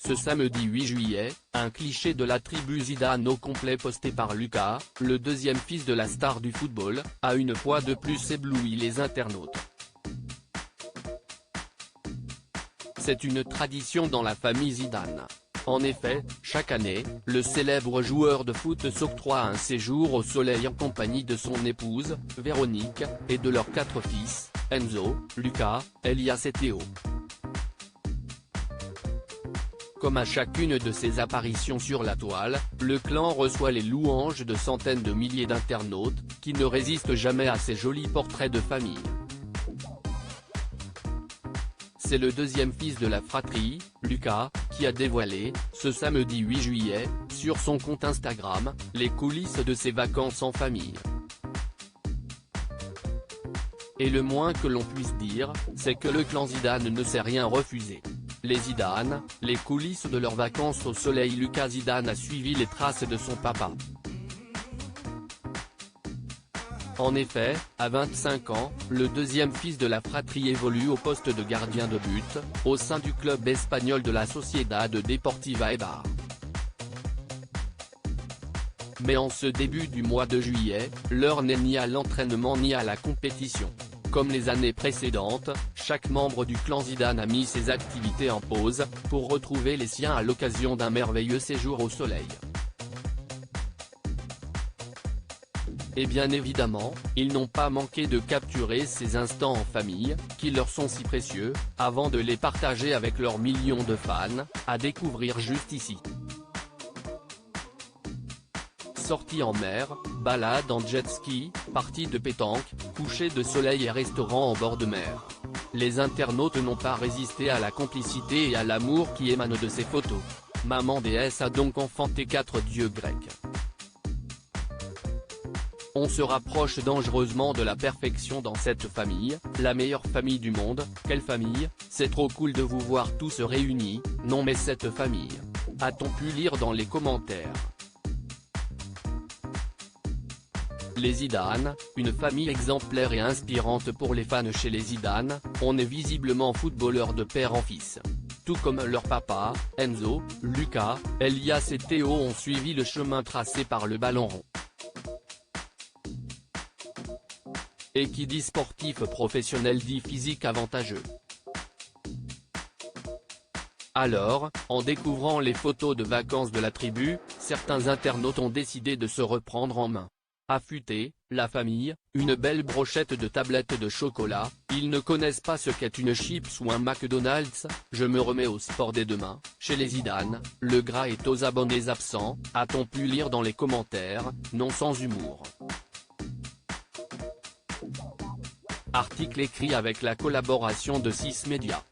Ce samedi 8 juillet, un cliché de la tribu Zidane au complet posté par Lucas, le deuxième fils de la star du football, a une fois de plus ébloui les internautes. C'est une tradition dans la famille Zidane. En effet, chaque année, le célèbre joueur de foot s'octroie un séjour au soleil en compagnie de son épouse, Véronique, et de leurs 4 fils, Enzo, Lucas, Elias et Théo. Comme à chacune de ses apparitions sur la toile, le clan reçoit les louanges de centaines de milliers d'internautes, qui ne résistent jamais à ces jolis portraits de famille. C'est le deuxième fils de la fratrie, Lucas, qui a dévoilé, ce samedi 8 juillet, sur son compte Instagram, les coulisses de ses vacances en famille. Et le moins que l'on puisse dire, c'est que le clan Zidane ne s'est rien refusé. Les Zidane, les coulisses de leurs vacances au soleil. Lucas Zidane a suivi les traces de son papa. En effet, à 25 ans, le deuxième fils de la fratrie évolue au poste de gardien de but, au sein du club espagnol de la Sociedad Deportiva Eibar. Mais en ce début du mois de juillet, l'heure n'est ni à l'entraînement ni à la compétition. Comme les années précédentes, chaque membre du clan Zidane a mis ses activités en pause, pour retrouver les siens à l'occasion d'un merveilleux séjour au soleil. Et bien évidemment, ils n'ont pas manqué de capturer ces instants en famille, qui leur sont si précieux, avant de les partager avec leurs millions de fans, à découvrir juste ici. Sorties en mer, balades en jet ski, parties de pétanque, couchers de soleil et restaurants en bord de mer. Les internautes n'ont pas résisté à la complicité et à l'amour qui émanent de ces photos. Maman déesse a donc enfanté 4 dieux grecs. On se rapproche dangereusement de la perfection dans cette famille, la meilleure famille du monde. Quelle famille, c'est trop cool de vous voir tous réunis, non mais cette famille. A-t-on pu lire dans les commentaires. Les Zidane, une famille exemplaire et inspirante pour les fans. Chez les Zidane, on est visiblement footballeur de père en fils. Tout comme leur papa, Enzo, Lucas, Elias et Théo ont suivi le chemin tracé par le ballon rond. Et qui dit sportif professionnel dit physique avantageux. Alors, en découvrant les photos de vacances de la tribu, certains internautes ont décidé de se reprendre en main. Affûter, la famille, une belle brochette de tablettes de chocolat, ils ne connaissent pas ce qu'est une chips ou un McDonald's. Je me remets au sport dès demain. Chez les Zidane, le gras est aux abonnés absents, a-t-on pu lire dans les commentaires, non sans humour. Article écrit avec la collaboration de 6 médias.